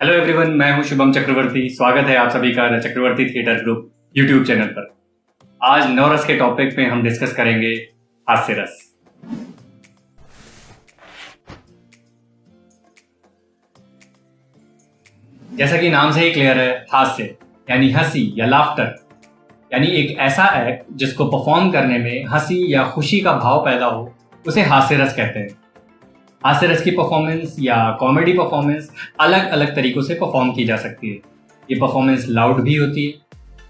Hello everyone, मैं हूं शुभम चक्रवर्ती। स्वागत है आप सभी का the Chakravarti theatre group YouTube channel पर। आज नवरस के टॉपिक पे हम डिस्कस करेंगे हास्य रस। जैसा कि नाम से ही क्लियर है, हास्य यानी हंसी या लाफ्टर, यानी एक ऐसा एक्ट जिसको परफॉर्म करने में हंसी या खुशी का भाव पैदा हो, उसे हास्य रस कहते हैं। हास्य रस की परफॉर्मेंस या कॉमेडी परफॉर्मेंस अलग अलग तरीकों से परफॉर्म की जा सकती है। ये परफॉर्मेंस लाउड भी होती है,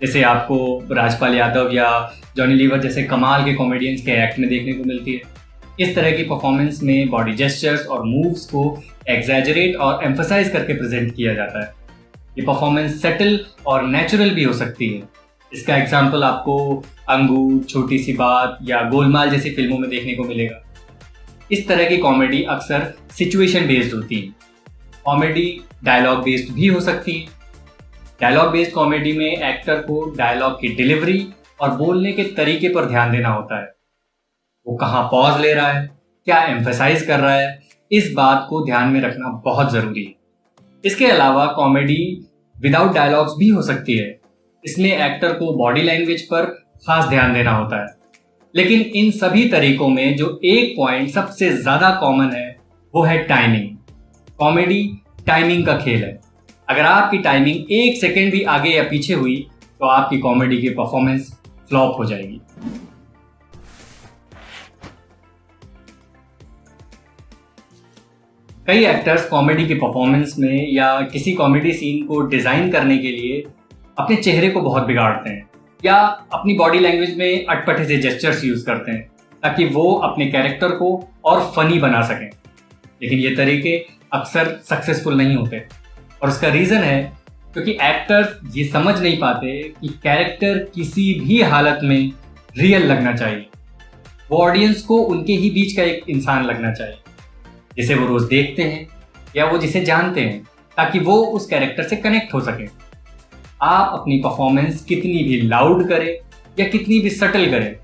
जैसे आपको राजपाल यादव या जॉनी लीवर जैसे कमाल के कॉमेडियंस के एक्ट में देखने को मिलती है। इस तरह की परफॉर्मेंस में बॉडी जेस्चर्स और मूव्स को एग्जैजरेट और एम्फसाइज करके प्रेजेंट किया जाता है। ये परफॉर्मेंस सेटल और नेचुरल भी हो सकती है। इसका एग्जाम्पल आपको अंगूर, छोटी सी बात या गोलमाल जैसी फिल्मों में देखने को मिलेगा। इस तरह की कॉमेडी अक्सर सिचुएशन बेस्ड होती है। कॉमेडी डायलॉग बेस्ड भी हो सकती है। डायलॉग बेस्ड कॉमेडी में एक्टर को डायलॉग की डिलीवरी और बोलने के तरीके पर ध्यान देना होता है। वो कहाँ पॉज ले रहा है, क्या एम्फसाइज कर रहा है, इस बात को ध्यान में रखना बहुत जरूरी है। इसके अलावा कॉमेडी विदाउट डायलॉग्स भी हो सकती है। इसमें एक्टर को बॉडी लैंग्वेज पर खास ध्यान देना होता है। लेकिन इन सभी तरीकों में जो एक पॉइंट सबसे ज्यादा कॉमन है वो है टाइमिंग। कॉमेडी टाइमिंग का खेल है। अगर आपकी टाइमिंग एक सेकेंड भी आगे या पीछे हुई तो आपकी कॉमेडी की परफॉर्मेंस फ्लॉप हो जाएगी। कई एक्टर्स कॉमेडी की परफॉर्मेंस में या किसी कॉमेडी सीन को डिजाइन करने के लिए अपने चेहरे को बहुत बिगाड़ते हैं या अपनी बॉडी लैंग्वेज में अटपटे से जेस्चर्स यूज करते हैं ताकि वो अपने कैरेक्टर को और फनी बना सकें। लेकिन ये तरीके अक्सर सक्सेसफुल नहीं होते और उसका रीजन है क्योंकि एक्टर्स ये समझ नहीं पाते कि कैरेक्टर किसी भी हालत में रियल लगना चाहिए। वो ऑडियंस को उनके ही बीच का एक इंसान लगना चाहिए, जिसे वो रोज देखते हैं या वो जिसे जानते हैं, ताकि वो उस कैरेक्टर से कनेक्ट हो सके। आप अपनी परफॉर्मेंस कितनी भी लाउड करें या कितनी भी सटल करें,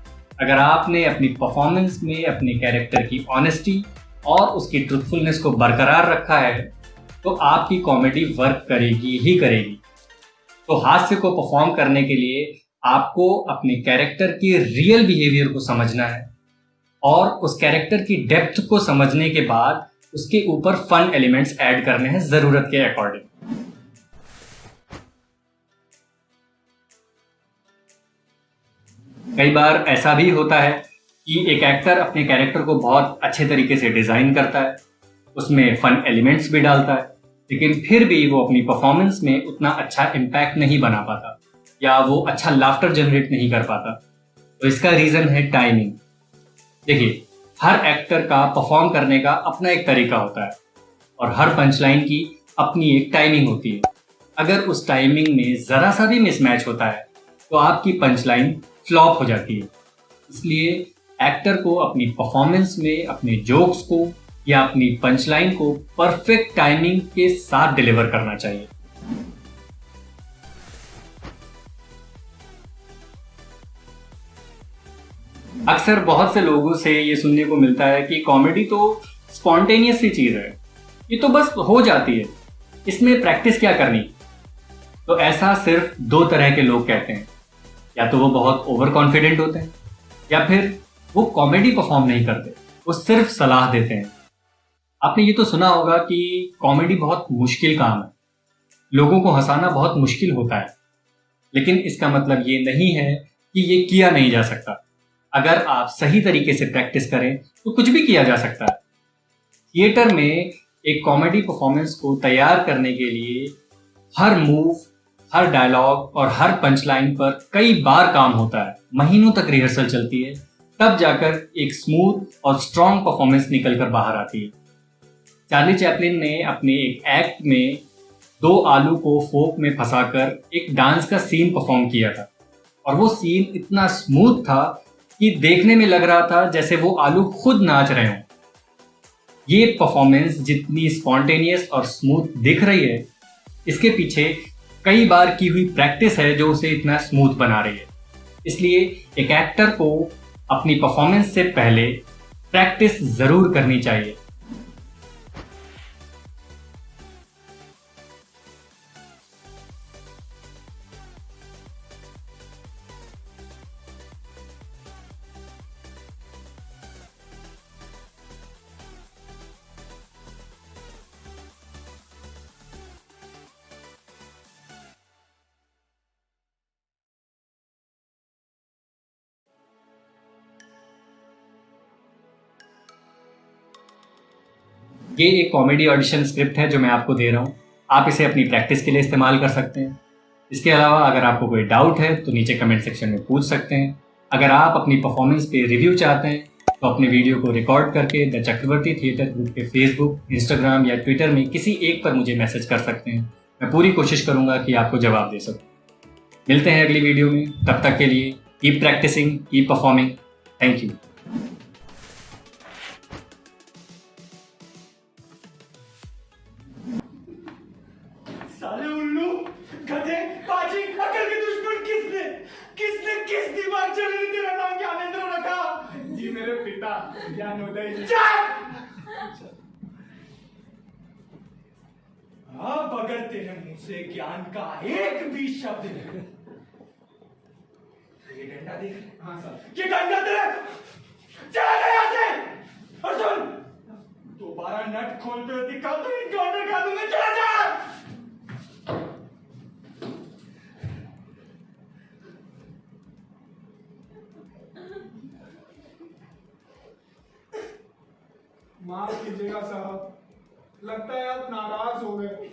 अगर आपने अपनी परफॉर्मेंस में अपने कैरेक्टर की ऑनेस्टी और उसकी ट्रुथफुलनेस को बरकरार रखा है तो आपकी कॉमेडी वर्क करेगी ही करेगी। तो हास्य को परफॉर्म करने के लिए आपको अपने कैरेक्टर के रियल बिहेवियर को समझना है और उस कैरेक्टर की डेप्थ को समझने के बाद उसके ऊपर फन एलिमेंट्स ऐड करने हैं जरूरत के अकॉर्डिंग। कई बार ऐसा भी होता है कि एक एक्टर अपने कैरेक्टर को बहुत अच्छे तरीके से डिजाइन करता है, उसमें फन एलिमेंट्स भी डालता है, लेकिन फिर भी वो अपनी परफॉर्मेंस में उतना अच्छा इम्पैक्ट नहीं बना पाता या वो अच्छा लाफ्टर जनरेट नहीं कर पाता। तो इसका रीजन है टाइमिंग। देखिए, हर एक्टर का परफॉर्म करने का अपना एक तरीका होता है और हर पंचलाइन की अपनी एक टाइमिंग होती है। अगर उस टाइमिंग में जरा सा भी मिसमैच होता है तो आपकी पंचलाइन फ्लॉप हो जाती है। इसलिए एक्टर को अपनी परफॉर्मेंस में अपने जोक्स को या अपनी पंचलाइन को परफेक्ट टाइमिंग के साथ डिलीवर करना चाहिए। अक्सर बहुत से लोगों से ये सुनने को मिलता है कि कॉमेडी तो स्पॉन्टेनियस सी चीज है, ये तो बस हो जाती है, इसमें प्रैक्टिस क्या करनी। तो ऐसा सिर्फ दो तरह के लोग कहते हैं, या तो वो बहुत ओवर कॉन्फिडेंट होते हैं या फिर वो कॉमेडी परफॉर्म नहीं करते, वो सिर्फ सलाह देते हैं। आपने ये तो सुना होगा कि कॉमेडी बहुत मुश्किल काम है, लोगों को हंसाना बहुत मुश्किल होता है, लेकिन इसका मतलब ये नहीं है कि ये किया नहीं जा सकता। अगर आप सही तरीके से प्रैक्टिस करें तो कुछ भी किया जा सकता है। थिएटर में एक कॉमेडी परफॉर्मेंस को तैयार करने के लिए हर मूव, हर डायलॉग और हर पंचलाइन पर कई बार काम होता है, महीनों तक रिहर्सल चलती है, तब जाकर एक स्मूथ और स्ट्रॉन्ग परफॉर्मेंस निकल कर बाहर आती है। चार्ली चैपलिन ने अपने एक एक्ट में 2 आलू को फोक में फंसाकर एक डांस का सीन परफॉर्म किया था और वो सीन इतना स्मूथ था कि देखने में लग रहा था जैसे वो आलू खुद नाच रहे हों। ये परफॉर्मेंस जितनी स्पॉन्टेनियस और स्मूथ दिख रही है, इसके पीछे कई बार की हुई प्रैक्टिस है जो उसे इतना स्मूथ बना रही है। इसलिए एक एक्टर को अपनी परफॉर्मेंस से पहले प्रैक्टिस जरूर करनी चाहिए। ये एक कॉमेडी ऑडिशन स्क्रिप्ट है जो मैं आपको दे रहा हूँ। आप इसे अपनी प्रैक्टिस के लिए इस्तेमाल कर सकते हैं। इसके अलावा अगर आपको कोई डाउट है तो नीचे कमेंट सेक्शन में पूछ सकते हैं। अगर आप अपनी परफॉर्मेंस पे रिव्यू चाहते हैं तो अपने वीडियो को रिकॉर्ड करके द चक्रवर्ती थिएटर ग्रुप के फेसबुक, इंस्टाग्राम या ट्विटर में किसी एक पर मुझे मैसेज कर सकते हैं। मैं पूरी कोशिश करूंगा कि आपको जवाब दे सकूं। मिलते हैं अगली वीडियो में, तब तक के लिए keep practising, keep performing. Thank you. साले उल्लू, गधे, पाजी, अकल के दुश्मन किसने किस दिमाग चले ने तेरा नाम ज्ञानेंद्र रखा? जी मेरे पिता ज्ञानोदय जी। अब अगर तेरे मुंह से ज्ञान का एक भी शब्द निकले, ये डंडा देख। हाँ सर। ये डंडा तेरे चला गया यहाँ से। और सुन, दोबारा नट खोलते हुए दिखा तो इनकाउंटर कर दूंगा। चला जा। माफ कीजिएगा साहब, लगता है आप नाराज हो गए।